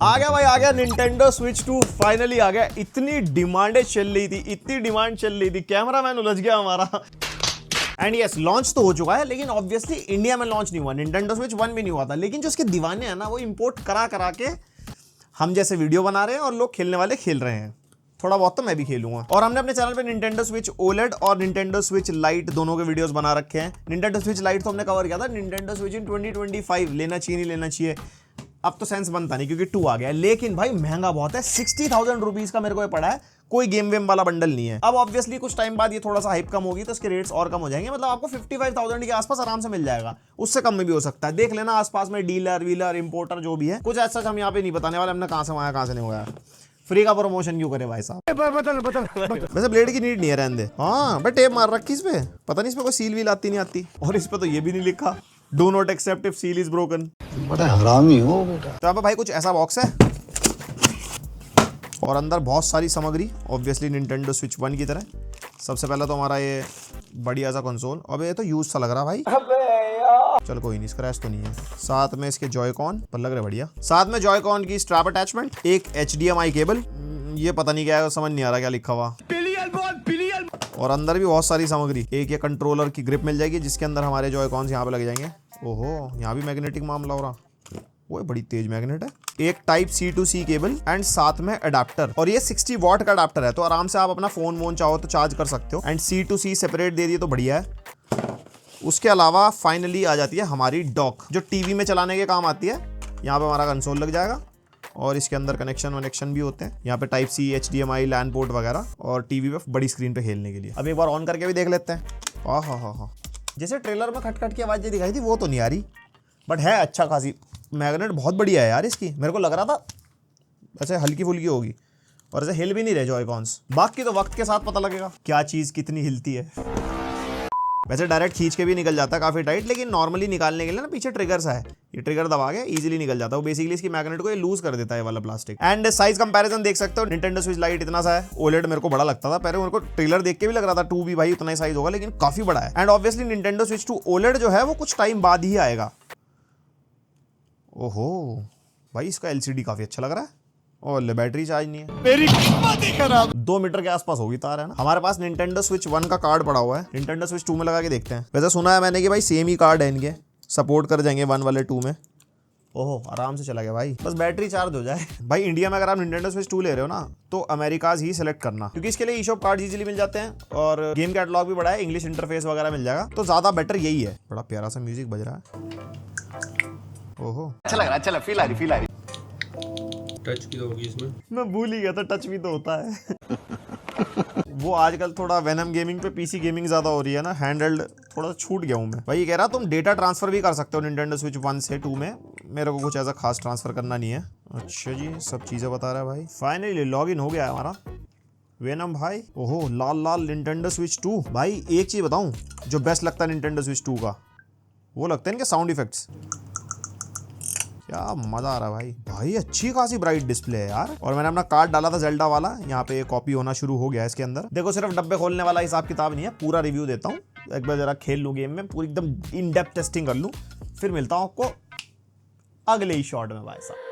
आ गया भाई, आ गया Nintendo Switch 2 फाइनली आ गया। इतनी डिमांडें चल रही थी, इतनी डिमांड चल रही थी, कैमरामैन उलझ गया हमारा। एंड यस, लॉन्च तो हो चुका है, लेकिन ऑब्वियसली इंडिया में लॉन्च नहीं हुआ। Nintendo Switch 1 भी नहीं हुआ था, लेकिन जो उसके दीवाने हैं ना, वो इंपोर्ट करा करा के हम जैसे वीडियो बना रहे हैं और लोग खेलने वाले खेल रहे हैं। थोड़ा बहुत तो मैं भी खेलूंगा। और हमने अपने चैनल पे Nintendo Switch OLED और Nintendo Switch Lite दोनों के वीडियोस बना रखे हैं। Nintendo Switch Lite तो हमने कवर किया था। Nintendo Switch in 2025 लेना चाहिए नहीं लेना चाहिए, अब तो सेंस बनता नहीं क्योंकि 2 आ गया है। लेकिन भाई महंगा बहुत है, 60,000 रुपीज का मेरे को ये पड़ा है। कोई गेम वेम वाला बंडल नहीं है। अब ऑब्वियसली कुछ टाइम बाद ये थोड़ा सा हाइप कम होगी तो इसके रेट्स और कम हो जाएंगे। मतलब आपको 55,000 के आसपास आराम से मिल जाएगा, उससे कम में भी हो सकता है। देख लेना आसपास में डीलर वीलर इंपोर्टर जो भी है। कुछ ऐसा हम यहाँ पे नहीं बताने वाले हमने कहाँ से मंगाया कहाँ से नहीं हुआ। फ्री का प्रमोशन क्यों करे भाई साहब। वैसे ब्लेड की नीड नहीं है, रहने दे। हाँ बट टेप मार रखी इस पे, पता नहीं इस पे कोई सील वील आती नहीं आती। और इस पे तो ये भी नहीं लिखा, do not accept if seal is broken. बड़ा हरामी हो बेटा। तो यहाँ पे भाई कुछ ऐसा बॉक्स है और अंदर बहुत सारी सामग्री, ऑब्वियसली Nintendo Switch 1 की तरह। सबसे पहले तो हमारा ये बढ़िया सा कंसोल। अब ये तो यूज सा लग रहा भाई। चल कोई नहीं, स्क्रैच तो नहीं है। साथ में इसके जॉयकॉन पर लग रहे बढ़िया। साथ में जॉयकॉन की स्ट्रैप अटैचमेंट, एक HDMI केबल, ये पता नहीं क्या है, समझ नहीं आ रहा क्या लिखा हुआ। और अंदर भी बहुत सारी सामग्री। एक ये कंट्रोलर की ग्रिप मिल जाएगी जिसके अंदर हमारे जॉयकॉन्स यहाँ पे लग जाएंगे। ओहो, यहाँ भी मैग्नेटिक मामला हो रहा, वो बड़ी तेज मैग्नेट है। एक type C to C cable and साथ में अडाप्टर। और ये 60 वॉट का अडाप्टर है, तो आराम से आप अपना फोन वोन चाहो तो चार्ज कर सकते हो। And C to C separate दे दिए तो बढ़िया है। उसके अलावा फाइनली आ जाती है हमारी डॉक, जो टीवी में चलाने के काम आती है। यहाँ पे हमारा कंसोल लग जाएगा और इसके अंदर कनेक्शन भी होते हैं। यहाँ पे type C, HDMI, LAN port वगैरह, और टीवी पे बड़ी स्क्रीन पे खेलने के लिए। अब एक बार ऑन करके भी देख लेते हैं। हाँ, जैसे ट्रेलर में खटखट की आवाज़ दिखाई थी वो तो नहीं आ रही, बट है अच्छा खासी। मैग्नेट बहुत बढ़िया है यार इसकी। मेरे को लग रहा था ऐसे हल्की फुल्की होगी, और ऐसे हिल भी नहीं रहे जॉयकॉन्स। बाकी तो वक्त के साथ पता लगेगा क्या चीज़ कितनी हिलती है। वैसे डायरेक्ट खींच के भी निकल जाता है काफ़ी टाइट, लेकिन नॉर्मली निकालने के लिए ना पीछे ट्रिगर सा है, ये ट्रिगर दबा के इजीली निकल जाता है। वो बेसिकली इसकी मैग्नेट को ये लूज कर देता है वाला प्लास्टिक। एंड साइज कंपैरिजन देख सकते हो, Nintendo Switch Lite इतना सा है, OLED मेरे को बड़ा लगता था पहले। मेरे को ट्रेलर देख के भी लग रहा था 2 भी भाई उतना ही साइज होगा, लेकिन काफ़ी बड़ा है। And obviously Nintendo Switch 2 OLED जो है वो कुछ टाइम बाद ही आएगा। ओहो भाई, इसका LCD काफ़ी अच्छा लग रहा है। और ले बैटरी चार्ज नहीं है, मेरी किस्मत ही खराब। 2 मीटर के आसपास होगी तार, है ना। हमारे पास Nintendo Switch 1 का कार्ड पड़ा हुआ है, Nintendo Switch 2 में लगा के देखते हैं। वैसे सुना है मैंने कि भाई सेम ही कार्ड है इनके, सपोर्ट कर जाएंगे 1 वाले 2 में। ओहो, आराम से चला गया भाई, बस बैटरी चार्ज हो जाए। भाई इंडिया में अगर आप Nintendo Switch 2 ले रहे हो ना, तो अमेरिकाज ही सिलेक्ट करना, क्योंकि इसके लिए ई-शॉप कार्ड इजीली मिल जाते हैं और गेम कैटलॉग भी बड़ा है, इंग्लिश इंटरफेस वगैरह मिल जाएगा, तो ज्यादा बेटर यही है। बड़ा प्यारा सा म्यूजिक बज रहा है। ओहो, अच्छा लग रहा है, चलो फील आ रही। टच की तो होगी इसमें, मैं भूल ही गया था टच भी तो होता है। वो आजकल थोड़ा वेनम गेमिंग पे PC गेमिंग ज्यादा हो रही है ना, हैंडल्ड थोड़ा छूट गया हूँ मैं। भाई ये कह रहा तुम डेटा ट्रांसफर भी कर सकते हो Nintendo Switch 1 से 2 में। मेरे को कुछ ऐसा खास ट्रांसफर करना नहीं है। अच्छा जी, सब चीजें बता रहा है भाई। फाइनली लॉग इन हो गया है हमारा वेनम भाई। ओहो, लाल लाल Nintendo Switch 2। भाई एक चीज बताऊं जो बेस्ट लगता है Nintendo Switch 2 का, वो लगता है इनके साउंड इफेक्ट्स। क्या मजा आ रहा है भाई। भाई अच्छी खासी ब्राइट डिस्प्ले है यार। और मैंने अपना कार्ड डाला था जेल्डा वाला, यहाँ पे कॉपी होना शुरू हो गया है इसके अंदर। देखो सिर्फ डब्बे खोलने वाला हिसाब किताब नहीं है, पूरा रिव्यू देता हूँ। एक बार जरा खेल लूँ गेम में, पूरी एकदम इन डेप्थ टेस्टिंग कर लूँ, फिर मिलता हूँ आपको अगले ही शॉट में भाई साहब।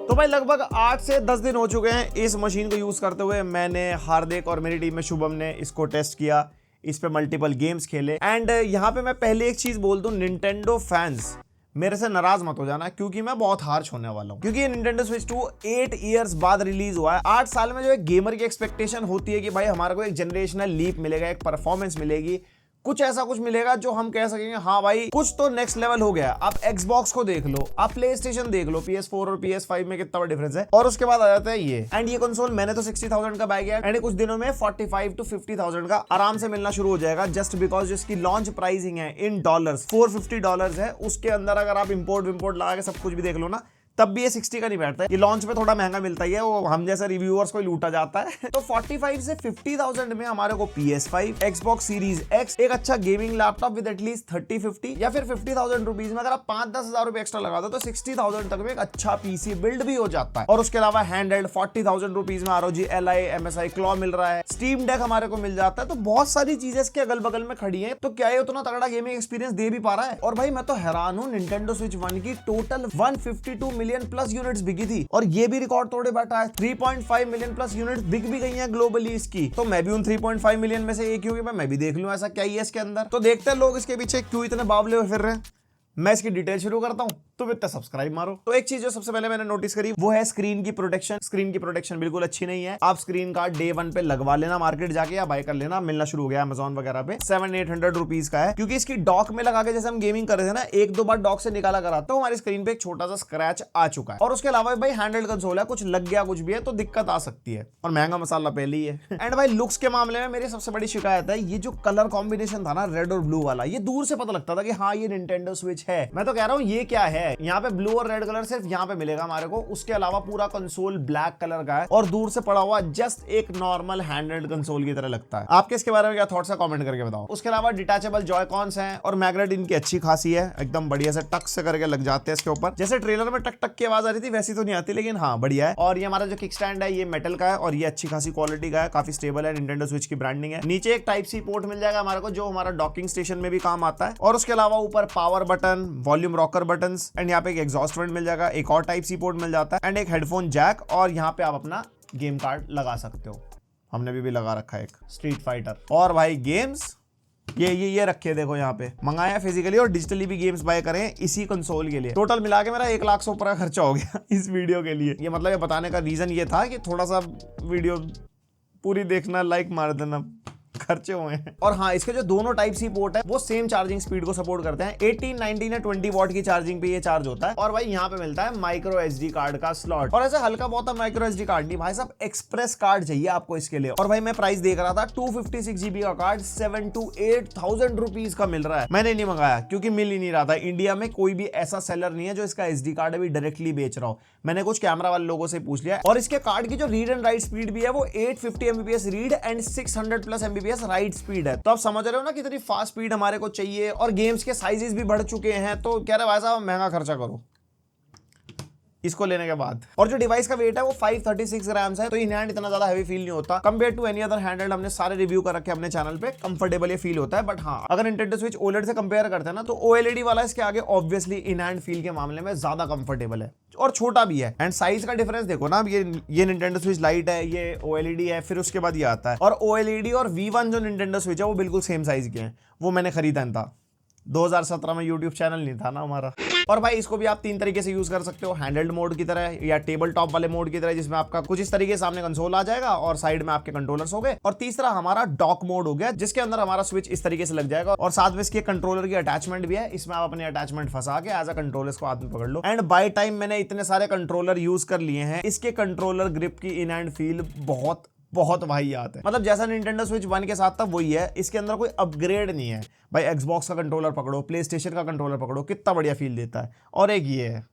तो भाई लगभग 8 से 10 दिन हो चुके हैं इस मशीन को यूज करते हुए। मैंने, हार्दिक और मेरी टीम में शुभम ने इसको टेस्ट किया, इस पे मल्टीपल गेम्स खेले। एंड यहाँ पे मैं पहले एक चीज बोल दूं, निंटेंडो फैंस मेरे से नाराज मत हो जाना, क्योंकि मैं बहुत हार्श होने वाला हूँ। क्योंकि ये Nintendo Switch 2 8 इयर्स बाद रिलीज हुआ है। 8 साल में जो एक गेमर की एक्सपेक्टेशन होती है कि भाई हमारे को एक जनरेशनल लीप मिलेगा, एक परफॉर्मेंस मिलेगी, कुछ ऐसा कुछ मिलेगा जो हम कह सकेंगे हाँ भाई कुछ तो नेक्स्ट लेवल हो गया। आप Xbox को देख लो, आप PlayStation देख लो, PS4 और PS5 में कितना बड़ा डिफरेंस है। और उसके बाद आ जाता है ये। एंड ये कंसोल मैंने तो 60,000 का बाय किया, एंड कुछ दिनों में 45 to 50,000 का आराम से मिलना शुरू हो जाएगा, जस्ट बिकॉज जिसकी लॉन्च प्राइसिंग है इन डॉलर्स $450 है। उसके अंदर अगर आप इंपोर्ट लगा के सब कुछ भी देख लो ना, तब भी ये 60 का नहीं बैठता है, ये लॉन्च पे थोड़ा महंगा मिलता ही है, वो हम जैसे रिव्यूअर्स को लूटा जाता है। तो 45 से 50,000 में हमारे को PS5, Xbox Series X, एक अच्छा गेमिंग लैपटॉप विद एटलीस्ट 30-50 या फिर 50,000 रुपीज में अगर आप 5-10 हजार रुपए एक्स्ट्रा लगा दो तो 60,000 तक में एक अच्छा पीसी बिल्ड भी हो जाता है। और उसके अलावा हैंडहेल्ड 40,000 रुपीज में ROG Ally MSI क्लॉ मिल रहा है, स्टीम डेक हमारे को मिल जाता है। तो बहुत सारी चीजें इसके अगल बगल में खड़ी है, तो क्या ये उतना तगड़ा गेमिंग एक्सपीरियंस दे भी पा रहा है। और भाई मैं तो हैरान हूं, Nintendo Switch 1 की टोटल 152 मिलियन प्लस यूनिट्स बिकी थी और ये भी रिकॉर्ड तोड़े बैठा है। 3.5 मिलियन प्लस यूनिट्स बिक भी गई हैं ग्लोबली इसकी। तो मैं भी उन 3.5 मिलियन में से एक ही हूं कि मैं भी देख लूं ऐसा क्या ही है इसके अंदर। तो देखते हैं लोग इसके पीछे क्यों इतने बावले हुए फिर रहे हैं। मैं इसकी डिटेल शुरू करता हूं, तुम इतना सब्सक्राइब मारो। तो एक चीज जो सबसे पहले मैंने नोटिस करी वो है स्क्रीन की प्रोटेक्शन। स्क्रीन की प्रोटेक्शन बिल्कुल अच्छी नहीं है। आप स्क्रीन कार्ड डे 1 पे लगवा लेना मार्केट जाके या बाय कर लेना, मिलना शुरू हो गया अमेजॉन वगैरह पे। 700-800 रुपीज का है, क्योंकि इसकी डॉक में लगा के जैसे हम गेमिंग कर रहे थे ना, 1-2 बार डॉक से निकाला करा तो हमारी स्क्रीन पे एक छोटा सा स्क्रैच आ चुका है। और उसके अलावा भाई हैंडहेल्ड कंसोल है, कुछ लग गया कुछ भी है तो दिक्कत आ सकती है, और महंगा मसाला पहले ही है। एंड भाई लुक्स के मामले में मेरी सबसे बड़ी शिकायत है ये जो कलर कॉम्बिनेशन था ना, रेड और ब्लू वाला, ये दूर से पता लगता था कि हाँ ये निंटेंडो स्विच है। मैं तो कह रहा हूँ ये क्या है, यहाँ पे ब्लू और रेड कलर सिर्फ यहाँ पे मिलेगा हमारे को, उसके अलावा पूरा कंसोल ब्लैक कलर का है और दूर से पड़ा हुआ जस्ट एक नॉर्मल हैंडहेल्ड कंसोल की तरह लगता है। आपके इसके बारे में क्या थॉट्स है कमेंट करके बताओ। उसके अलावा डिटैचेबल जॉयकॉन्स हैं और मैग्नेट इनकी अच्छी खासी है, एकदम बढ़िया से टक से करके लग जाते हैं इसके ऊपर। जैसे ट्रेलर में टक टक की आवाज आ रही थी वैसी तो नहीं आती, लेकिन हाँ बढ़िया है। और ये हमारा जो किक स्टैंड है ये मेटल का है और ये अच्छी खासी क्वालिटी का है, काफी स्टेबल है, निंटेंडो स्विच की ब्रांडिंग है। नीचे एक टाइप सी पोर्ट मिल जाएगा हमारे को जो हमारा डॉकिंग स्टेशन में भी काम आता है। और उसके अलावा ऊपर power button, volume rocker button and यहाँ पे एक एग्जॉस्ट वेंट मिल जाएगा, एक और टाइप सी पोर्ट मिल जाता है एंड एक हेडफोन जैक। और यहाँ पे आप अपना गेम कार्ड लगा सकते हो, हमने भी लगा रखा है एक स्ट्रीट फाइटर। और भाई गेम्स ये रखे देखो यहाँ पे, मंगाया फिजिकली और डिजिटली भी गेम्स बाय करें इसी कंसोल के लिए। टोटल मिला के मेरा 1 लाख से ऊपर का खर्चा हो गया इस वीडियो के लिए। ये मतलब ये बताने का रीजन ये था कि थोड़ा सा वीडियो पूरी देखना, लाइक मार देना, खर्चे हुए हैं। और हाँ इसके जो दोनों टाइप सी पोर्ट है वो सेम चार्जिंग स्पीड को सपोर्ट करते हैं। 18, 19 या 20 वॉट की चार्जिंग पे ये चार्ज होता है। और भाई यहाँ पे मिलता है माइक्रो SD कार्ड का स्लॉट, और ऐसा हल्का बहुत माइक्रो SD कार्ड नहीं भाई साहब, एक्सप्रेस कार्ड चाहिए आपको इसके लिए। और भाई मैं प्राइस देख रहा था 256 GB का कार्ड 7,000 to 8,000 रुपीज का मिल रहा है। मैंने नहीं मंगाया क्योंकि मिल ही नहीं रहा था। इंडिया में कोई भी ऐसा सेलर नहीं है जो इसका SD कार्ड अभी डायरेक्टली बेच रहा हो। मैंने कुछ कैमरा वाले लोगों से पूछ लिया और इसके कार्ड की जो रीड एंड राइट स्पीड भी है वो 850 Mbps read and 600+ Mbps right speed है। तो आप समझ रहे हो ना कितनी फास्ट स्पीड हमारे को चाहिए। और गेम्स के साइजेस भी बढ़ चुके हैं, तो कह रहे भाई साहब महंगा खर्चा करो इसको लेने के बाद। और जो डिवाइस का वेट है वो 536 ग्राम्स है, तो इन हैंड इतना ज्यादा हैवी फील नहीं होता compare to any other handheld. हमने सारे रिव्यू कर रखे अपने चैनल पे, कंफर्टेबल ये फील होता है। बट हाँ अगर Nintendo Switch OLED से कंपेयर करते हैं ना तो OLED वाला इसके आगे ऑब्वियसली इन हैंड फील के मामले में ज्यादा कंफर्टेबल है और छोटा भी है। एंड साइज का डिफरेंस देखो ना, ये Nintendo Switch Lite है, ये OLED है, फिर उसके बाद ये आता है। और OLED और V1 जो Nintendo Switch है वो बिल्कुल सेम साइज के हैं। वो मैंने खरीदा था 2017 में, यूट्यूब चैनल नहीं था ना हमारा। और भाई इसको भी आप 3 तरीके से यूज कर सकते हो, हैंडल्ड मोड की तरह या टेबल टॉप वाले मोड की तरह, जिसमें आपका कुछ इस तरीके से सामने कंसोल आ जाएगा और साइड में आपके कंट्रोलर्स हो गए। और तीसरा हमारा डॉक मोड हो गया, जिसके अंदर हमारा स्विच इस तरीके से लग जाएगा और साथ में इसके कंट्रोलर की अटैचमेंट भी है। इसमें आप अपने अटैचमेंट फंसा के एज अ कंट्रोलर को हाथ में पकड़ लो। एंड बाय टाइम मैंने इतने सारे कंट्रोलर यूज कर लिए हैं, इसके कंट्रोलर ग्रिप की इन हैंड फील बहुत वाहियात है। मतलब जैसा Nintendo Switch 1 के साथ था वही है, इसके अंदर कोई अपग्रेड नहीं है। भाई Xbox का कंट्रोलर पकड़ो, PlayStation का कंट्रोलर पकड़ो, कितना बढ़िया फील देता है। और एक ये है,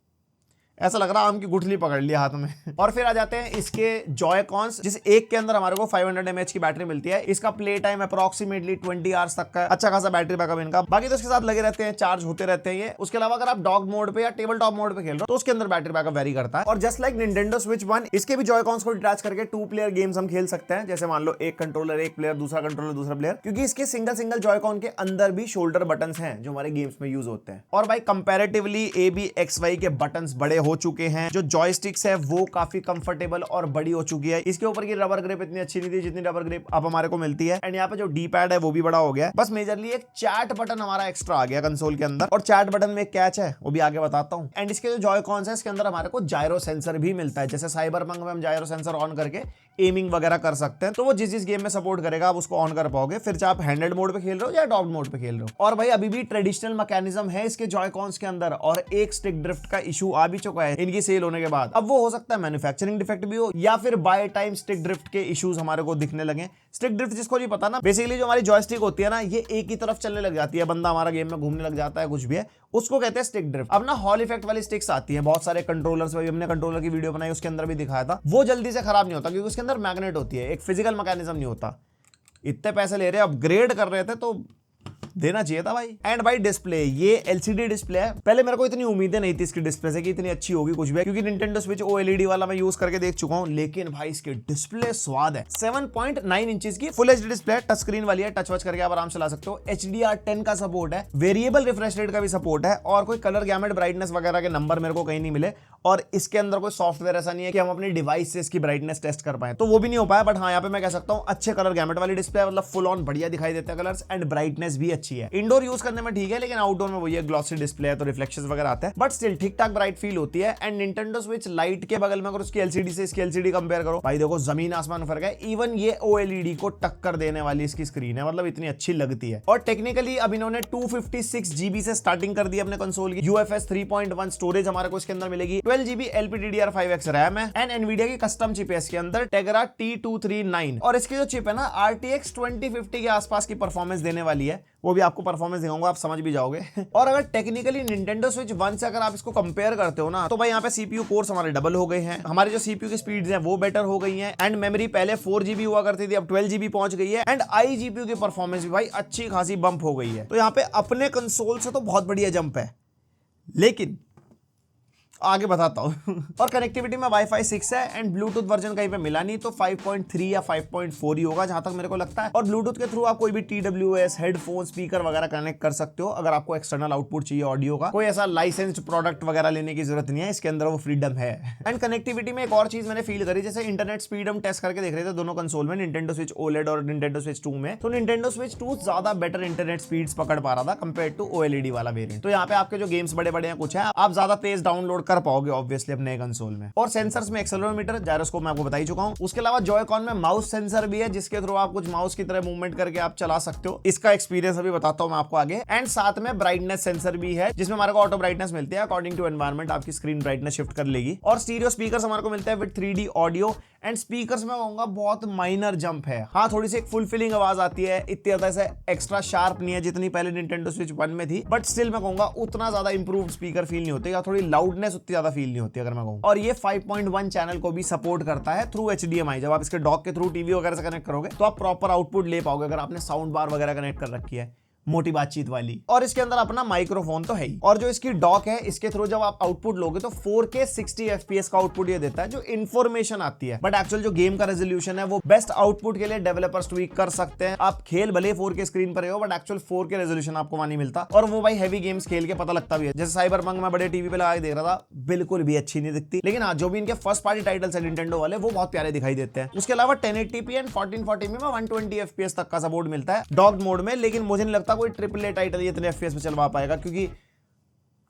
ऐसा लग रहा है आम की गुठली पकड़ लिया हाथ में। और फिर आ जाते हैं इसके जॉयकॉन्स, जिस एक के अंदर हमारे को 500 mAh की बैटरी मिलती है। इसका प्ले टाइम अप्रोक्सीमेटली 20 आवर्स तक का, अच्छा खासा बैटरी बैकअप इनका। बाकी तो इसके साथ लगे रहते हैं, चार्ज होते रहते हैं ये। उसके अलावा अगर आप डॉग मोड पे या टेबल टॉप मोड पे खेल रहे हो तो उसके अंदर बैटरी बैकअप वेरी करता है। और जस्ट लाइक Nintendo Switch 1 इसके भी जॉयकॉन्स को डिटैच करके 2 प्लेयर गेम्स हम खेल सकते हैं। जैसे मान लो एक कंट्रोलर एक प्लेयर, दूसरा कंट्रोलर दूसरा प्लेयर, क्योंकि इसके सिंगल जॉयकॉन के अंदर भी शोल्डर बटन्स हैं जो हमारे गेम्स में यूज होते हैं। और भाई कंपैरेटिवली ABXY के बटन्स बड़े हो चुके हैं, जो जॉयस्टिक्स है वो काफी कंफर्टेबल और बड़ी हो चुकी है। इसके ऊपर की रबर ग्रिप इतनी अच्छी नहीं थी जितनी रबर ग्रिप अब हमारे को मिलती है। एंड यहाँ पे जो डी पैड है वो भी बड़ा हो गया है। बस मेजरली एक चैट बटन हमारा एक्स्ट्रा आ गया कंसोल के अंदर, और चैट बटन में कैच है वो भी आगे बताता हूँ। एंड इसके जो जॉयकॉन्स है इसके अंदर हमारे को जायरो सेंसर भी मिलता है। जैसे साइबरपंक में हम जायरो सेंसर ऑन करके एमिंग वगैरह कर सकते हैं, तो वो जिस गेम में सपोर्ट करेगा आप उसको ऑन कर पाओगे, फिर चाहे आप हैंडल्ड मोड पे खेल रहे हो या डॉग मोड पे खेल रहे हो। और भाई अभी भी ट्रेडिशनल मैकेनिज्म है इसके जॉयकॉन्स के अंदर, और एक स्टिक ड्रिफ्ट का इशू आ भी चुका है इनकी सेल होने के बाद। अब वो हो सकता है मैन्युफैक्चरिंग डिफेक्ट भी हो, या फिर बाय टाइम स्टिक ड्रिफ्ट के इश्यूज हमारे को दिखने लगे। स्टिक ड्रिफ्ट जिसको नहीं पता ना, बेसिकली जो हमारी जॉयस्टिक होती है ना, ये एक ही तरफ चलने लग जाती है, बंदा हमारा गेम में घूमने लग जाता है, कुछ भी है, उसको कहते हैं स्टिक ड्रिफ्ट। अब ना हॉल इफेक्ट वाली स्टिक्स आती हैं बहुत सारे कंट्रोलर्स में, हमने कंट्रोलर की वीडियो बनाई उसके अंदर भी दिखाया था, वो जल्दी से खराब नहीं होता क्योंकि उसके अंदर मैग्नेट होती है, एक फिजिकल मैकेनिज्म नहीं होता। इतने पैसे ले रहे हैं, अपग्रेड कर रहे थे तो देना चाहिए था भाई। एंड भाई डिस्प्ले, ये एलसीडी डिस्प्ले है। पहले मेरे को इतनी उम्मीदें नहीं थी इसकी डिस्प्ले से कि इतनी अच्छी होगी कुछ भी, क्योंकि Nintendo Switch OLED वाला मैं यूज करके देख चुका हूं, लेकिन भाई इसके डिस्प्ले स्वाद है। 7.9 इंचेस की फुल एचडी डिस्प्ले है, टच स्क्रीन वाली है, टच वच करके आप आराम से चला सकते हो। HDR10 का सपोर्ट है, वेरिएबल रिफ्रेश रेट का भी सपोर्ट है, और कोई कलर गैमेट ब्राइटनेस वगैरह के नंबर मेरे को कहीं नहीं मिले। और इसके अंदर कोई सॉफ्टवेयर ऐसा नहीं है कि हम अपनी डिवाइस से इसकी ब्राइटनेस टेस्ट कर पाए, तो वो भी नहीं हो पाया। बट हाँ, यहाँ पे मैं कह सकता हूँ अच्छे कलर गैमेट वाली डिस्प्ले है, मतलब फुल ऑन बढ़िया दिखाई देते हैं कलर्स, एंड ब्राइटनेस भी अच्छी है। इंडोर यूज करने में ठीक है, लेकिन आउटडोर में वही है, ग्लॉसी डिस्प्ले है तो रिफ्लेक्शंस वगैरह आते हैं, बट स्टिल ठीक ठाक ब्राइट फील होती है। एंड Nintendo Switch Lite के बगल में अगर उसकी एलसीडी से इसकी एलसीडी कंपेयर करो, भाई देखो जमीन आसमान फर्क है। इवन ये OLED को टक्कर देने वाली इसकी स्क्रीन है, मतलब इतनी अच्छी लगती है। और टेक्निकली अब इन्होंने 256 GB से स्टार्टिंग कर दी अपने कंसोल की। UFS 3.1 स्टोरेज हमारे को इसके अंदर मिलेगी, 12 GB LPDDR5X रैम है, एंड Nvidia की कस्टम चिप है इसके अंदर, Tegra T239। और इसकी जो चिप है ना RTX 2050 के आसपास की परफॉर्मेंस देने वाली है, वो भी आपको परफॉर्मेंस दिखाऊंगा, आप समझ भी जाओगे। और अगर टेक्निकली Nintendo Switch 1 से अगर आप इसको कंपेयर करते हो ना, तो भाई यहाँ पे CPU कोर्स हमारे डबल हो गए हैं, हमारे जो CPU की स्पीड्स हैं वो बेटर हो गई हैं, एंड मेमोरी पहले 4 GB हुआ करती थी, अब 12 GB पहुंच गई है, एंड iGPU की परफॉर्मेंस भी भाई अच्छी खासी बंप हो गई है। तो यहाँ पे अपने कंसोल से तो बहुत बढ़िया जंप है, लेकिन आगे बताता हूं। और कनेक्टिविटी में वाईफाई 6 है, एंड ब्लूटूथ वर्जन कहीं पे मिला नहीं, तो 5.3 या 5.4 ही होगा जहां तक मेरे को लगता है। और ब्लूटूथ के थ्रू आप कोई भी TWS, हेडफोन, स्पीकर वगैरह कनेक्ट कर सकते हो, अगर आपको एक्सटर्नल आउटपुट चाहिए ऑडियो का। कोई ऐसा लाइसेंस्ड प्रोडक्ट वगैरह लेने की जरूरत नहीं है, इसके अंदर वो फ्रीडम है। एंड कनेक्टिविटी में एक और चीज मैंने फील करी, जैसे इंटरनेट स्पीड हम टेस्ट करके देख रहे थे दोनों कंसोल में, Nintendo Switch OLED और Nintendo Switch 2 में, तो Nintendo Switch 2 ज्यादा बेटर इंटरनेट स्पीड्स पकड़ पा रहा था कंपेयर टू OLED वाला वेरिएंट। तो यहाँ पे आपके जो गेम्स बड़े बड़े हैं कुछ है, आप ज्यादा तेज डाउनलोड कर पाओगे ऑब्वियसली अपने कंसोल में। और सेंसर्स में एक्सेलेरोमीटर, जायरोस्कोप मैं आपको बता ही चुका हूं। उसके अलावा जॉय-कॉन में माउस सेंसर भी है, जिसके थ्रू आप कुछ माउस की तरह मूवमेंट करके आप चला सकते हो। इसका एक्सपीरियंस अभी बताता हूं मैं आपको आगे। एंड साथ में ब्राइटनेस सेंसर भी है, जिसमें हमारे को ऑटो ब्राइटनेस मिलती है, अकॉर्डिंग टू एनवायरनमेंट आपकी स्क्रीन ब्राइटनेस शिफ्ट कर लेगी। और स्टीरियो स्पीकर्स हमारे को मिलते हैं with 3D audio, and speakers में कहूंगा बहुत माइनर जंप है। हाँ, थोड़ी सी एक फुलफिलिंग आवाज आती है, इतनी ज्यादा से एक्स्ट्रा शार्प नहीं है जितनी पहले Nintendo Switch 1 में थी, बट स्टिल मैं कहूंगा उतना ज्यादा इंप्रूव्ड स्पीकर फील नहीं होते, या थोड़ी लाउडनेस उतनी ज्यादा फील नहीं होती अगर मैं कहूं। और ये 5.1 चैनल को भी सपोर्ट करता है थ्रू HDMI। जब आप इसके डॉक के थ्रू टीवी वगैरह से कनेक्ट करोगे तो आप प्रॉपर आउटपुट ले पाओगे, अगर आपने साउंड बार वगैरह कनेक्ट कर रखी है, मोटी बातचीत वाली। और इसके अंदर अपना माइक्रोफोन तो है ही। और जो इसकी डॉक है, इसके थ्रू जब आप आउटपुट लोगे तो 4K 60 FPS का आउटपुट ये देता है, जो इन्फॉर्मेशन आती है। बट एक्चुअल जो गेम का रेजोल्यूशन है वो बेस्ट आउटपुट के लिए डेवलपर्स ट्वीक कर सकते हैं। आप खेल भले 4K स्क्रीन पर हो, बट एक्चुअल 4K रेजोल्यूशन आपको वहां नहीं मिलता। और वो भाई हैवी गेम्स खेल के पता लगता भी है, जैसे साइबरपंक मैं बड़े टीवी पे लगा के देख रहा था, बिल्कुल भी अच्छी नहीं दिखती। लेकिन हाँ, जो भी इनके फर्स्ट पार्टी टाइटल्स है Nintendo वाले, वो बहुत प्यारे दिखाई देते हैं। उसके अलावा 1080p एंड 1440p में 120 FPS तक का सपोर्ट मिलता है डॉक्ड मोड में, लेकिन मुझे नहीं लगता कोई AAA टाइटल ये इतने FPS पे चलवा पाएगा, क्योंकि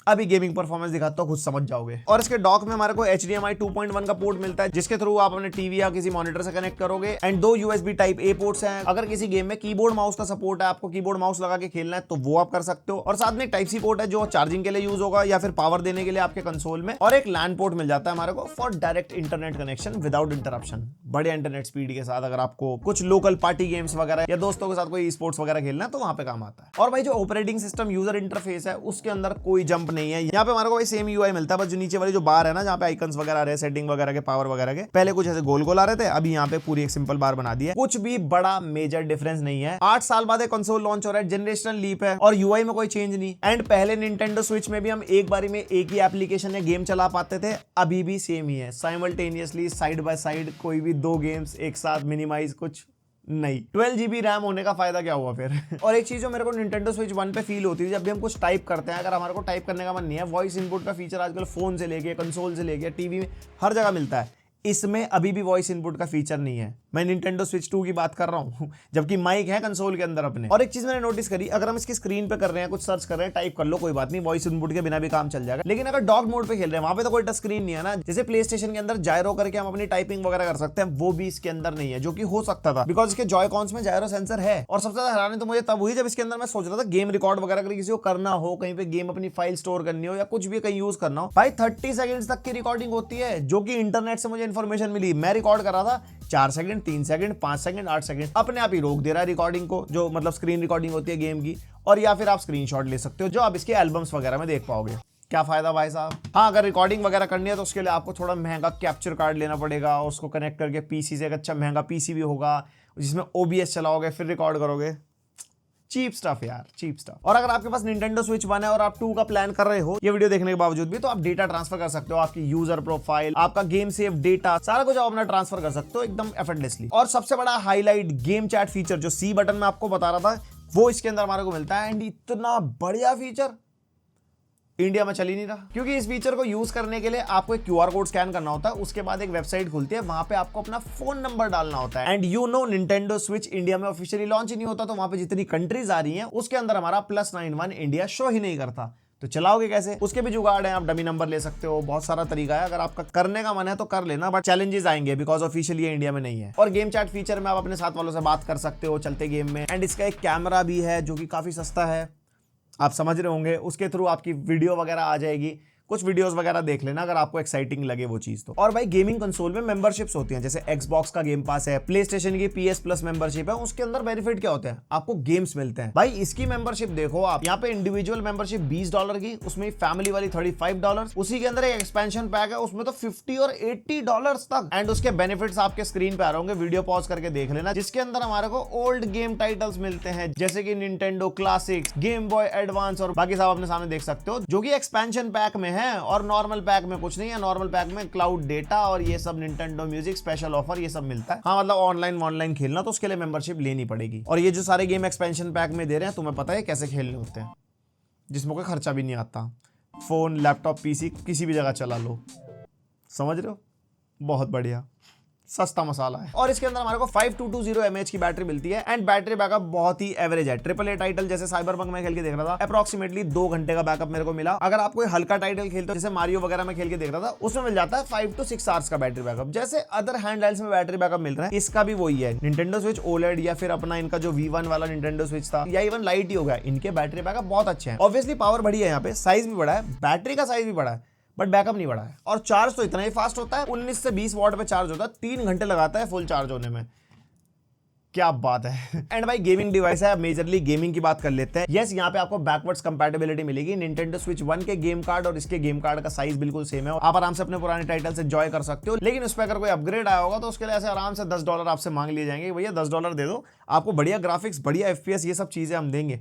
अभी गेमिंग परफॉर्मेंस दिखाता हूं, खुद समझ जाओगे। और इसके डॉक में हमारे को HDMI 2.1 का पोर्ट मिलता है, जिसके थ्रू आप अपने टीवी या किसी मॉनिटर से कनेक्ट करोगे। And 2 USB type A ports हैं। अगर किसी गेम में कीबोर्ड माउस का सपोर्ट है, आपको कीबोर्ड माउस लगा के खेलना है, तो वो आप कर सकते हो। और साथ में एक टाइप C पोर्ट है जो चार्जिंग के लिए यूज होगा, या फिर पावर देने के लिए आपके कंसोल में। और एक LAN पोर्ट मिल जाता है हमारे को for direct internet connection without interruption, बड़े इंटरनेट स्पीड के साथ। अगर आपको कुछ लोकल पार्टी गेम्स वगैरह या दोस्तों के साथ कोई स्पोर्ट्स वगैरह खेलना है, तो वहां पे काम आता है। और भाई जो ऑपरेटिंग सिस्टम यूजर इंटरफेस है, उसके अंदर कोई जंप नहीं है। यहाँ पे हमारे को सेम UI मिलता है, बस जो नीचे वाली जो बार है ना, जहाँ पे आइकन्स वगैरह आ रहे हैं, सेटिंग वगैरह के, पावर वगैरह के, पहले कुछ ऐसे गोल गोल आ रहे थे, अभी यहाँ पे पूरी एक सिंपल बार बना दी है। कुछ भी बड़ा मेजर डिफरेंस नहीं है। 8 साल बाद एक कंसोल लॉन्च हो रहा है, जनरेशनल लीप है, और UI में कोई चेंज नहीं। एंड पहले Nintendo Switch में भी हम एक बारी में एक ही एप्लीकेशन या गेम चला पाते थे, अभी भी सेम ही है। साइमल्टेनियसली साइड बाय साइड कोई भी 2 गेम्स एक साथ मिनिमाइज कुछ नहीं। 12 GB रैम होने का फायदा क्या हुआ फिर? और एक चीज जो मेरे को Nintendo Switch 1 पे फील होती थी, जब भी हम कुछ टाइप करते हैं, अगर हमारे को टाइप करने का मन नहीं है, वॉइस इनपुट का फीचर आजकल फोन से लेके कंसोल से लेके टीवी में हर जगह मिलता है। इसमें अभी भी वॉइस इनपुट का फीचर नहीं है। मैं Nintendo Switch 2 की बात कर रहा हूं, जबकि माइक है कंसोल के अंदर अपने। और एक चीज मैंने नोटिस करी, अगर हम इसकी स्क्रीन पे कर रहे हैं, कुछ सर्च कर रहे हैं, टाइप कर लो, कोई बात नहीं, वॉइस इनपुट के बिना भी काम चल जाएगा। लेकिन अगर डॉक मोड पे खेल रहे हैं, वहां पे तो कोई टच स्क्रीन नहीं है ना। जैसे प्ले स्टेशन के अंदर जायरो करके हम अपनी टाइपिंग वगैरह कर सकते हैं, वो भी इसके अंदर नहीं है, जो कि हो सकता था, बिकॉज इसके जॉय-कॉन्स में जायरो सेंसर है। और सबसे ज्यादा हैरानी तो मुझे तब हुई जब इसके अंदर मैं सोच रहा था गेम रिकॉर्ड वगैरह अगर किसी को करना हो, कहीं पे गेम अपनी फाइल स्टोर करनी हो, या कुछ भी कहीं यूज करना हो, भाई 30 सेकंड्स तक की रिकॉर्डिंग होती है, जो कि इंटरनेट से मुझे इंफॉर्मेशन मिली। मैं रिकॉर्ड कर रहा था, 4 सेकंड, 3 सेकंड, 5 सेकंड, 8 सेकंड अपने आप ही रोक दे रहा है रिकॉर्डिंग को, जो मतलब स्क्रीन रिकॉर्डिंग होती है गेम की। और या फिर आप स्क्रीनशॉट ले सकते हो जो आप इसके एल्बम्स वगैरह में देख पाओगे। क्या फायदा भाई साहब। हाँ, अगर रिकॉर्डिंग वगैरह करनी है तो उसके लिए आपको थोड़ा महंगा कैप्चर कार्ड लेना पड़ेगा, उसको कनेक्ट करके पीसी से, एक अच्छा महंगा पीसी भी होगा जिसमें OBS चलाओगे फिर रिकॉर्ड करोगे। चीप स्टफ यार, चीप स्टफ। और अगर आपके पास Nintendo Switch 1 है और आप 2 का प्लान कर रहे हो ये वीडियो देखने के बावजूद भी, तो आप डेटा ट्रांसफर कर सकते हो, आपकी यूजर प्रोफाइल, आपका गेम सेव डेटा, सारा कुछ आप अपना ट्रांसफर कर सकते हो एकदम एफर्टलेसली। और सबसे बड़ा हाईलाइट गेम चैट फीचर जो सी बटन में आपको बता रहा था, वो इसके अंदर हमारे को मिलता है। एंड इतना बढ़िया फीचर इंडिया में चल ही नहीं रहा, क्योंकि इस फीचर को यूज करने के लिए आपको एक QR कोड स्कैन करना होता है, उसके बाद एक वेबसाइट खुलती है, वहां पे आपको अपना फोन नंबर डालना होता है। And you know Nintendo Switch India में ऑफिशियली लॉन्च ही नहीं होता, तो वहां पे जितनी कंट्रीज आ रही हैं उसके अंदर हमारा +91 इंडिया शो ही नहीं करता। तो चलाओगे कैसे? उसके भी जुगाड़ है, आप डमी नंबर ले सकते हो, बहुत सारा तरीका है। अगर आपका करने का मन है तो कर लेना, बट चैलेंजेस आएंगे बिकॉज ऑफिशियली इंडिया में नहीं है। और गेम चैट फीचर में आप अपने साथ वालों से बात कर सकते हो चलते गेम में। एंड इसका एक कैमरा भी है जो कि काफी सस्ता है, आप समझ रहे होंगे, उसके थ्रू आपकी वीडियो वगैरह आ जाएगी। कुछ वीडियोस वगैरह देख लेना अगर आपको एक्साइटिंग लगे वो चीज तो। और भाई गेमिंग कंसोल में मेंबरशिप्स होती हैं, जैसे Xbox का गेम पास है, PlayStation की PS Plus मेंबरशिप है, उसके अंदर बेनिफिट क्या होते हैं? आपको गेम्स मिलते हैं। भाई इसकी मेंबरशिप देखो आप, यहाँ पे इंडिविजुअल मेंबरशिप $20 की, उसमें फैमिली वाली $35, उसी के अंदर एक एक्सपेंशन पैक है, उसमें तो $50 और $80 तक। एंड उसके बेनिफिट्स आपके स्क्रीन पे आ रहे होंगे, वीडियो पॉज करके देख लेना, जिसके अंदर हमारे को ओल्ड गेम टाइटल्स मिलते हैं, जैसे कि Nintendo classics, game boy advance और बाकी सब अपने सामने देख सकते हो, जो कि एक्सपेंशन पैक में है। और नॉर्मल पैक में कुछ नहीं है, नॉर्मल पैक में क्लाउड डेटा और ये सब Nintendo म्यूजिक स्पेशल ऑफर ये सब मिलता है। हाँ, मतलब ऑनलाइन खेलना तो उसके लिए मेंबरशिप लेनी पड़ेगी। और ये जो सारे गेम एक्सपेंशन पैक में दे रहे हैं, तुम्हें पता है कैसे खेलने होते हैं, जिसमें कोई खर्चा भी नहीं आता। फोन, लैपटॉप, PC किसी भी जगह चला लो, समझ रहे हो? बहुत बढ़िया सस्ता मसाला है। और इसके अंदर हमारे को 5220 mAh की बैटरी मिलती है। एंड बैटरी बैकअप बहुत ही एवरेज है। AAA टाइटल जैसे साइबरपंक में खेल के देख रहा था, अप्रोक्सीमेटली 2 घंटे का बैकअप मेरे को मिला। अगर आप कोई हल्का टाइटल खेलते हो, जैसे मारियो वगैरह में खेल के देख रहा था, उसमें मिल जाता है 5 to 6 आवर्स का बैटरी बैकअप, जैसे अदर हैंडहेल्ड्स में बैटरी बैकअप मिल रहा है। इसका भी वही है। Nintendo Switch OLED या फिर अपना इनका जो V1 वाला Nintendo Switch था, या इवन लाइट ही हो गया, इनके बैटरी बैकअप बहुत अच्छे हैं। ऑब्वियसली पावर बढ़ी है, यहाँ पे साइज भी बड़ा है, बैटरी का साइज भी बड़ा है, बट बैकअप नहीं बढ़ा है। और चार्ज तो इतना ही फास्ट होता है, 19 से 20 वॉट पे चार्ज होता है, 3 घंटे लगाता है फुल चार्ज होने में। क्या बात है। एंड भाई गेमिंग डिवाइस है, मेजरली गेमिंग की बात कर लेते हैं। यस, यहाँ पे आपको बैकवर्ड्स कंपैटिबिलिटी मिलेगी। Nintendo Switch 1 के गेम कार्ड और इसके गेम कार्ड का साइज बिल्कुल सेम है, आप आराम से अपने पुराने टाइटल से एंजॉय कर सकते हो। लेकिन उस पर अगर कोई अपग्रेड आया होगा तो उसके लिए ऐसे आराम से $10 आपसे मांग लिए जाएंगे, भैया $10 दे दो, आपको बढ़िया ग्राफिक्स, बढ़िया FPS, ये सब चीजें हम देंगे,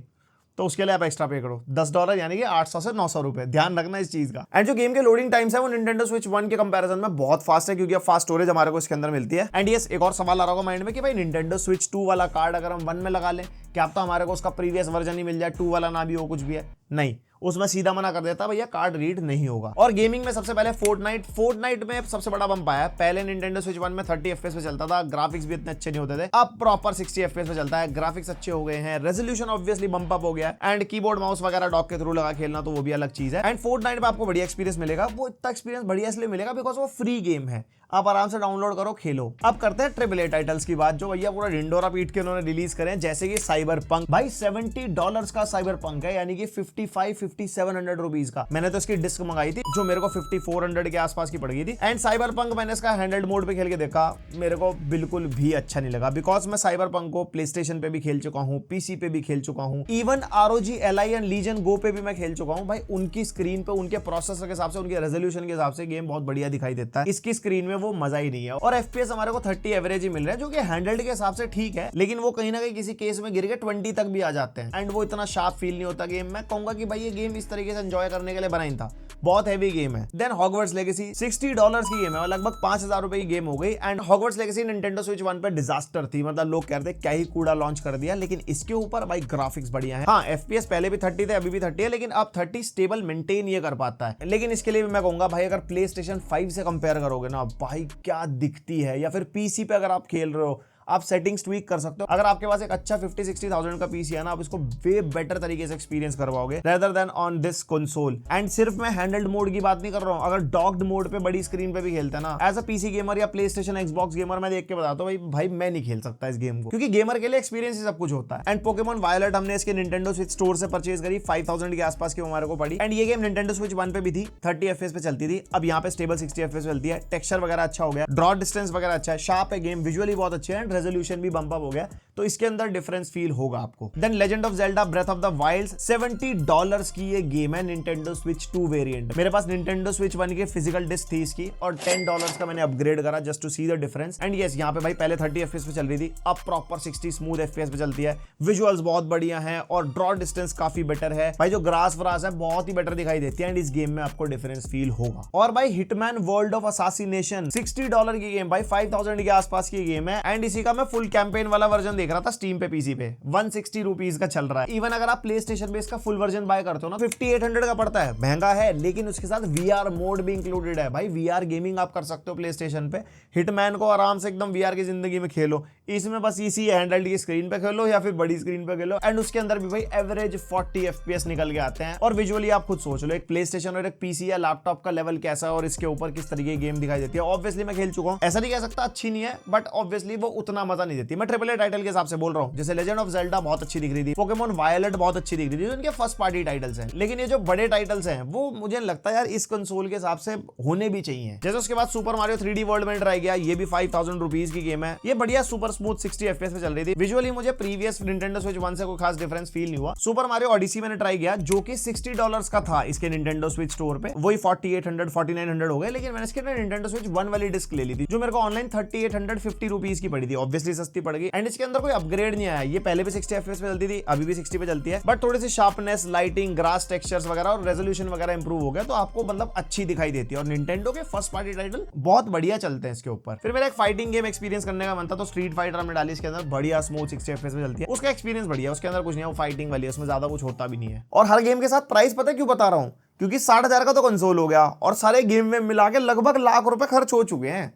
तो उसके लिए आप एक्स्ट्रा पे करो। $10 यानी कि 800 से 900 रुपए, ध्यान रखना इस चीज का। एंड जो गेम के लोडिंग टाइम्स है वो Nintendo Switch 1 के कंपैरिजन में बहुत फास्ट है, क्योंकि अब फास्ट स्टोरेज हमारे को इसके अंदर मिलती है। एंड यस, एक और सवाल आ रहा होगा माइंड में कि भाई Nintendo Switch 2 वाला कार्ड अगर हम 1 में लगा लें, क्या अब तो हमारे को उसका प्रीवियस वर्जन ही मिल जाए, 2 वाला ना भी हो, कुछ भी है? नहीं, उसमें सीधा मना कर देता भैया कार्ड रीड नहीं होगा। और गेमिंग में सबसे पहले फोर्टनाइट में सबसे बड़ा बम्प आया। पहले Nintendo Switch 1 में 30 FPS पे चलता था, ग्राफिक्स भी इतने अच्छे नहीं होते थे, अब प्रॉपर 60 FPS पे चलता है, ग्राफिक्स अच्छे हो गए हैं, रेजोल्यूशन ऑब्वियसली बम्प अप हो गया है। एंड कीबोर्ड माउस वगैरह डॉक के थ्रू लगा खेलना तो वो भी अलग चीज है। एंड फोर्टनाइट में आपको बढ़िया एक्सपीरियंस मिलेगा। वो इतना एक्सपीरियंस बढ़िया इसलिए मिलेगा बिकॉज वो फ्री गेम है, आप आराम से डाउनलोड करो, खेलो। अब करते हैं AAA टाइटल्स की बात, जो भैया पूरा डिंडोरा पीट के उन्होंने रिलीज करें, जैसे कि साइबरपंक। भाई $70 का साइबरपंक है, यानी कि 5700 रुपीज का। मैंने तो इसकी डिस्क मंगाई थी जो मेरे को 5400 के आसपास की पड़ गई थी। एंड साइबरपंक मैंने इसका हैंडल्ड मोड पे खेल के देखा, मेरे को बिल्कुल भी अच्छा नहीं लगा, बिकॉज मैं साइबरपंक को PlayStation पे भी खेल चुका हूँ, PC पे भी खेल चुका हूँ, even ROG Ally and Legion Go पे भी मैं खेल चुका हूँ। भाई उनकी स्क्रीन पे, उनके प्रोसेसर के हिसाब से, उनके रेजोल्यूशन के हिसाब से गेम बहुत बढ़िया दिखाई देता है। इसकी स्क्रीन में वो मजा ही नहीं है। और FPS हमारे को 30 एवरेज ही मिल रहा है, जो कि हैंडल्ड के हिसाब से ठीक है, लेकिन वो कहीं ना कहीं किसी केस में गिर के 20 तक भी आ जाते हैं। एंड वो इतना शार्प फील नहीं होता गेम। मैं कहूंगा कि भाई ये गेम इस तरीके से एंजॉय करने के लिए बना ही था, बहुत हैवी गेम है। देन हॉगवर्ट्स लेगेसी $60 की गेम है, लगभग 5000 रुपए की गेम हो गई। And Hogwarts legacy Nintendo Switch 1 पे डिजास्टर थी, मतलब लोग कहते हैं क्या ही कूड़ा लॉन्च कर दिया, लेकिन इसके ऊपर भाई ग्राफिक्स बढ़िया है। हाँ, FPS पहले भी 30 थे, अभी भी 30 है, लेकिन अब 30 स्टेबल मेंटेन ये कर पाता है। लेकिन इसके लिए भी मैं कहूंगा भाई, अगर PlayStation 5 से कंपेयर करोगे ना, भाई क्या दिखती है, या फिर PC पे अगर आप खेल रहे हो, आप सेटिंग्स ट्वीक कर सकते हो। अगर आपके पास एक अच्छा 50-60,000 का पीसी है ना, आप इसको वे बेटर तरीके से एक्सपीरियंस करवाओगे rather than on this console. And सिर्फ मैं हैंडल्ड मोड की बात नहीं कर रहा हूं, अगर डॉक्ड मोड पे बड़ी स्क्रीन पे भी खेलते हैं ना, एज अ पीसी गेमर या प्ले स्टेशन एक्सबॉक्स गेमर, मैं देख के बताता हूं भाई मैं नहीं खेल सकता इस गेम को, क्योंकि गेमर के लिए एक्सपीरियंस ही सब कुछ होता है। एंड पोकेमॉन वायलेट हमने इसके निंटेंडो स्विच स्टोर से परचेज करी, 5000 के आसपास की हमारे को पड़ी। एंड ये गेम निंटेंडो स्विच 1 पे भी थी, 30 FPS पे चलती थी, अब यहाँ पे स्टेबल 60 FPS चलती है। टेक्सचर वगैरह अच्छा हो गया, ड्रॉ डिस्टेंस वगैरह अच्छा है, शार्प है गेम, विजुअली बहुत अच्छे है, रेजोल्यूशन भी बम्प अप हो गया, तो इसके अंदर डिफरेंस फील होगा आपको। Then Legend of Zelda Breath of the Wilds, $70 की ये गेम है, निंटेंडो स्विच 2 वेरिएंट। मेरे पास निंटेंडो स्विच 1 की फिजिकल डिस्क थी इसकी, और $10 का मैंने अपग्रेड करा just to see the difference. And yes, यहाँ पे भाई पहले 30 FPS पे चल रही थी, अब प्रॉपर 60 स्मूथ FPS पे चलती है, विजुअल्स बहुत बढ़िया हैं और ड्रॉ डिस्टेंस काफी बेटर है भाई, जो ग्रास व्रास है बहुत ही बेटर दिखाई देती है। एंड इस गेम में आपको डिफरेंस फील होगा। और भाई हिटमैन वर्ल्ड ऑफ असासिनेशन, $60 की गेम भाई, 5000 के आसपास की गेम है। एंड इसी का मैं फुल कैंपेन वाला वर्जन देख रहा था स्टीम पे पीसी पे, 160 रुपीज का चल रहा है। इवन अगर आप प्ले स्टेशन पे इसका फुल वर्जन बाय करते हो ना, 5800 का पड़ता है, महंगा है, लेकिन उसके साथ VR मोड भी इंक्लूडेड है भाई, VR गेमिंग आप कर सकते हो प्ले स्टेशन पे। हिटमैन को आराम से एकदम VR की जिंदगी में खेलो, इसमें बस इसी हैंडल्ड की स्क्रीन पे खेलो या फिर बड़ी स्क्रीन पे खेलो। एंड उसके अंदर भी भाई एवरेज 40 FPS निकल के आते हैं। और विजुअली आप खुद सोच लो, एक प्ले स्टेशन और एक पीसी या लैपटॉप का लेवल कैसा है और इसके ऊपर किस तरीके की गेम दिखाई देती है। ऑब्वियसली मैं खेल चुका हूं, ऐसा नहीं कह सकता अच्छी नहीं है, बट ऑब्वियसली वो उतना मजा नहीं देती। मैं AAA टाइटल के हिसाब से बोल रहा हूं, जैसे लेजेंड ऑफ ज़ेल्डा बहुत अच्छी दिख रही थी, पोकेमॉन वायलेट बहुत अच्छी दिख रही थी, उनके फर्स्ट पार्टी टाइटल्स हैं। लेकिन ये जो बड़े टाइटल्स हैं वो मुझे लगता है यार इस कंसोल के हिसाब से होने भी चाहिए। जैसे उसके बाद सुपर मारियो 3D वर्ल्ड में ट्राई किया, ये भी 5000 रुपीज की गेम है, ये बढ़िया सुपर स्मूथ 60 FPS पे चल रही थी। विजुअली मुझे प्रीवियस निंटेंडो स्विच 1 से कोई खास डिफरेंस फील नहीं हुआ। सुपर मारियो ओडिसी मैंने ट्राई किया, जो कि $60 का था इसके निंटेंडो स्विच स्टोर पे, वही 4800 4900 हो गए। लेकिन मैंने इसके निंटेंडो स्विच 1 वाली डिस्क ले ली थी, जो मेरे को ऑनलाइन 3850 रुपीज की पड़ी थी, ऑब्वियसली सस्ती पड़ गई। एंड इसके अंदर कोई अपग्रेड नहीं आया, ये पहले भी 60 FPS पे चलती थी, अभी भी 60 पे चलती है, बट थोड़ी सी शार्पनेस, लाइटिंग, ग्रास टेक्सचर्स वगैरह और रेजोल्यूशन वगैरह इंप्रूव हो गया, तो आपको मतलब अच्छी दिखाई देती है। और निंटेंडो के फर्स्ट पार्टी टाइटल बहुत बढ़िया चलते हैं इसके ऊपर। फिर मेरा एक फाइटिंग गेम एक्सपीरियंस करने का मन था, तो स्ट्रीट फाइटर हमने डाली, इसके अंदर बढ़िया स्मूथ 60 FPS पे चलती है, उसका एक्सपीरियंस बढ़िया, उसके अंदर कुछ नहीं है, वो फाइटिंग वाली है, उसमें ज्यादा कुछ होता भी नहीं है। और हर गेम के साथ प्राइस पता है क्यों बता रहा हूं, क्योंकि 60,000 का तो कंसोल हो गया और सारे गेम में मिला के लगभग ₹1,00,000 खर्च हो चुके हैं।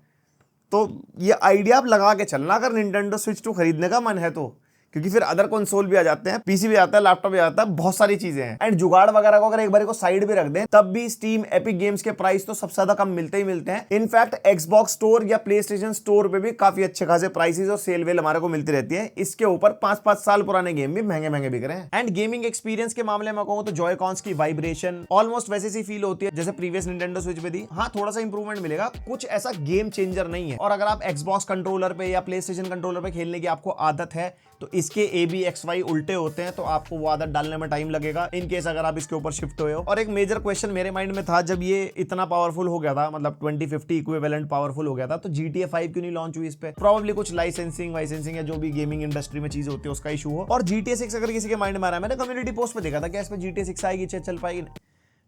तो ये आइडिया आप लगा के चलना अगर निंटेंडो स्विच 2 खरीदने का मन है तो, क्योंकि फिर अदर कंसोल भी आ जाते हैं, पीसी भी आता है, लैपटॉप भी आता है, बहुत सारी चीजें हैं। एंड जुगाड़ वगैरह को अगर एक बार को साइड भी रख दें, तब भी स्टीम, एपिक गेम्स के प्राइस तो सबसे ज्यादा कम मिलते ही मिलते हैं। इनफैक्ट एक्सबॉक्स स्टोर या प्ले स्टेशन स्टोर पे भी काफी अच्छे खासे प्राइसेस और सेल वेल हमारे को मिलती रहती है। इसके ऊपर 5-5 साल पुराने गेम भी महंगे महंगे बिक रहे हैं। एंड गेमिंग एक्सपीरियंस के मामले में कहूं तो जॉय-कॉन्स की वाइब्रेशन ऑलमोस्ट वैसे सी फील होती है जैसे प्रीवियस निंटेंडो स्विच पे थी। हाँ, थोड़ा सा इंप्रूवमेंट मिलेगा, कुछ ऐसा गेम चेंजर नहीं है। और अगर आप एक्सबॉक्स कंट्रोलर पे या प्ले स्टेशन कंट्रोलर पे खेलने की आपको आदत है, तो इसके ABXY उल्टे होते हैं, तो आपको वो आदत डालने में टाइम लगेगा, इन केस अगर आप इसके ऊपर शिफ्ट हुए हो। और एक मेजर क्वेश्चन मेरे माइंड में था जब ये इतना पावरफुल हो गया था, मतलब 2050 इक्विवेलेंट पावरफुल हो गया था, तो GTA 5 क्यों नहीं लॉन्च हुई इस पे? प्रोबेबली कुछ लाइसेंसिंग या जो भी गेमिंग इंडस्ट्री में चीज होती है उसका इशू हो। और GTA 6 अगर किसी के माइंड में आ रहा है, मैंने कम्युनिटी पोस्ट पे देखा था कि इस पे GTA 6 आएगी, चल पाएगी।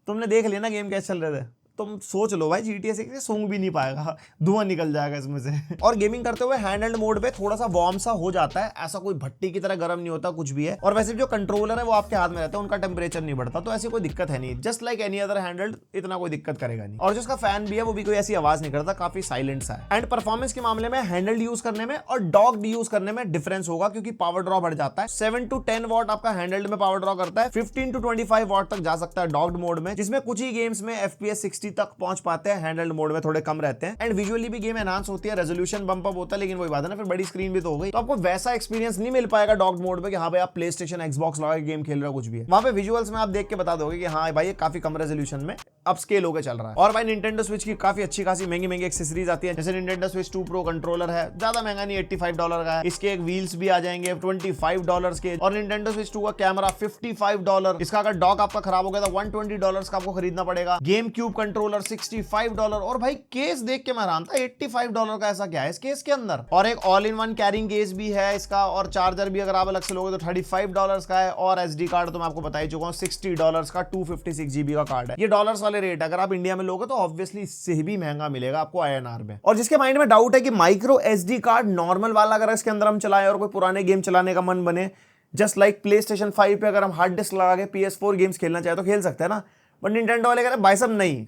तुमने देख लिया ना गेम कैसे चल रहे थे, तुम सोच लो भाई GTA 6 से सूंघ भी नहीं पाएगा, धुआं निकल जाएगा इसमें से। और गेमिंग करते हुए हैंडहेल्ड मोड पे थोड़ा सा वार्म सा हो जाता है, ऐसा कोई भट्टी की तरह गर्म नहीं होता कुछ भी है। और वैसे जो कंट्रोलर है वो आपके हाथ में रहता है, उनका टेम्परेचर नहीं बढ़ता, तो ऐसी कोई दिक्कत है नहीं। Just like any other handheld, इतना कोई दिक्कत करेगा नहीं। और जो उसका फैन भी है वो भी कोई ऐसी आवाज नहीं करता, काफी साइलेंट सा है। एंड परफॉर्मेंस के मामले में हैंडहेल्ड यूज करने में और डॉक्ड यूज करने में डिफरेंस होगा, क्योंकि पावर ड्रॉ बढ़ जाता है। 7 to 10 वॉट आपका हैंडहेल्ड में पावर ड्रॉ करता है, 15 to 25 वॉट तक जा सकता है डॉक्ड मोड में, जिसमें कुछ ही गेम्स में FPS 60 तक पहुंच पाते हैं, हैंडहेल्ड मोड में थोड़े कम रहते हैं। एंड विजुअली भी गेम एनहांस होती है, रेजोल्यूशन बम्प अप होता है, लेकिन वही बात है ना, फिर बड़ी स्क्रीन भी तो हो गई, तो आपको वैसा एक्सपीरियंस नहीं मिल पाएगा डॉक्ड मोड पे कि हाँ भाई आप प्ले स्टेशन एक्सबॉक्स लगा के गेम खेल रहे हो, कुछ भी है। वहां पे विजुअल्स में आप देख के बता दोगे कि हाँ भाई ये काफी कम रेजोल्यूशन में अपस्केल होकर चल रहा है। और भाई निंटेंडो स्विच की काफी अच्छी खासी महंगी एक्सेसरीज आती है, जैसे निंटेंडो स्विच 2 प्रो कंट्रोलर है, ज्यादा महंगा नहीं, $85 का है। इसके एक व्हील्स भी आ जाएंगे $25 के। और निंटेंडो स्विच 2 का कैमरा $55। इसका अगर डॉक आपका खराब हो गया तो $120 का आपको खरीदना पड़ेगा। Game cube controller $65। और भाई केस देख के मैं हैरान था, $85 का ऐसा क्या है इस केस के अंदर। और एक all in one carrying case भी है इसका, और चार्जर भी अगर आप अलग से लोगे तो $35 का है। और SD कार्ड तो मैं आपको बता ही चुका हूँ, $60 का 256 GB का कार्ड है। ये डॉलर्स वाले रेट, अगर आप इंडिया में लोगे तो ऑब्वियसली इससे भी महंगा मिलेगा आपको INR में। और जिसके माइंड में डाउट है कि माइक्रो SD कार्ड नॉर्मल वाला अगर इसके अंदर हम चलाएं और कोई पुराने गेम चलाने का मन बने, जस्ट लाइक प्ले स्टेशन 5 पे अगर हम हार्ड डिस्क लगा के PS4 गेम्स खेलना चाहे तो खेल सकते हैं ना, बट निंटेंडो वाले कह रहे भाई साहब नहीं,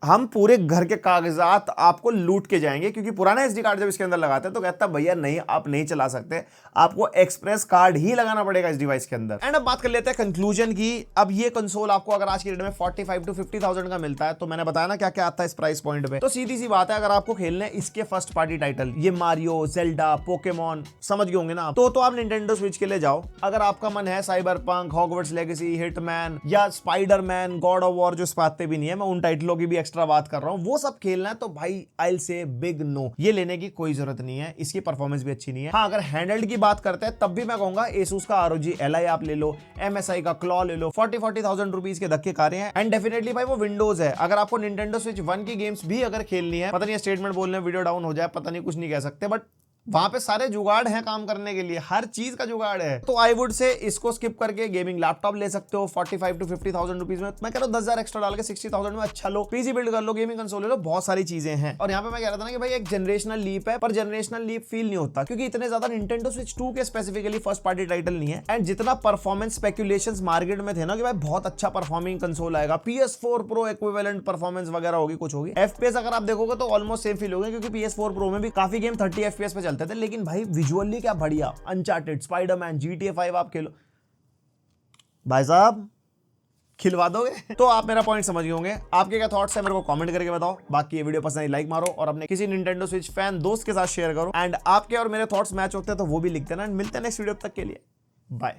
हम पूरे घर के कागजात आपको लूट के जाएंगे, क्योंकि पुराना एसडी कार्ड जब इसके अंदर लगाते हैं तो कहता है भैया नहीं, आप नहीं चला सकते, आपको एक्सप्रेस कार्ड ही लगाना पड़ेगा इस डिवाइस के अंदर। एंड अब बात कर लेते हैं कंक्लूजन की। अब ये कंसोल आपको अगर आज की डेट में 45 to 50,000 का मिलता है, तो मैंने बताया ना क्या क्या आता है इस प्राइस पॉइंट पे, तो सीधी सी बात है, अगर आपको खेलने इसके फर्स्ट पार्टी टाइटल, ये मारियो, जेल्डा, पोकेमॉन, समझ गए होंगे ना, तो आप निंटेंडो स्विच के लिए जाओ। अगर आपका मन है साइबरपंक, हॉगवर्ट्स लेगेसी, हिटमैन या स्पाइडरमैन, गॉड ऑफ वॉर, जो इस बात पे भी नहीं है, मैं उन टाइटलों की भी एक्स्ट्रा बात कर रहा हूं, वो सब खेलना है तो भाई I will say big no, ये लेने की कोई जरूरत नहीं है, इसकी परफॉर्मेंस भी अच्छी नहीं है। हाँ, अगर हैंडहेल्ड की बात करते हैं तब भी मैं कहूंगा एसूस का ROG Ally आप ले लो, MSI का क्लॉ ले लो, 40,000 रुपीज के धक्के खा रहे हैं। एंड डेफिनेटली भाई वो विंडोज है। अगर आपको निंटेंडो स्विच 1 की गेम्स भी अगर खेलनी है, पता नहीं स्टेटमेंट बोलने वीडियो डाउन हो जाए, पता नहीं, कुछ नहीं कह सकते, बट वहां पे सारे जुगाड़ हैं काम करने के लिए, हर चीज का जुगाड़ है। तो आई वुड से इसको स्किप करके गेमिंग लैपटॉप ले सकते हो 45 to 50,000 रुपीज में। मैं कह रहा हूं 10,000 एक्स्ट्रा डाल के 60,000 में अच्छा लो, पीसी बिल्ड कर लो, गेमिंग कंसोल ले लो, बहुत सारी चीजें हैं। और यहाँ पे मैं कह रहा था ना कि भाई एक जनरेशनल लीप है, पर जनरेशनल लीप फील नहीं होता, क्योंकि इतने ज्यादा निंटेंडो स्विच 2 के स्पेसिफिकली फर्स्ट पार्टी टाइटल नहीं है। एंड जितना परफॉर्मेंस स्पेकुलेशंस मार्केट में थे ना कि भाई बहुत अच्छा परफॉर्मिंग कंसोल आएगा, PS4 Pro इक्विवेलेंट परफॉर्मेंस वगैरह होगी, कुछ होगी, FPS अगर आप देखोगे तो ऑलमोस्ट सेम फील होगा, क्योंकि PS4 Pro में भी काफी गेम 30 FPS पे चलते थे, लेकिन भाई विजुअली क्या बढ़िया, अनचार्टेड, स्पाइडरमैन, GTA 5 आप खेलो भाई साहब, खिलवा दोगे। तो आप मेरा पॉइंट समझ गए होंगे। आपके क्या थॉट्स है मेरे को कमेंट करके बताओ। बाकी ये वीडियो पसंद आई लाइक मारो और अपने किसी निंटेंडो स्विच फैन दोस्त के साथ शेयर करो। एंड आपके और मेरे थॉट्स मैच होते हैं तो वो भी लिख देना। मिलते हैं नेक्स्ट वीडियो, तक के लिए बाय।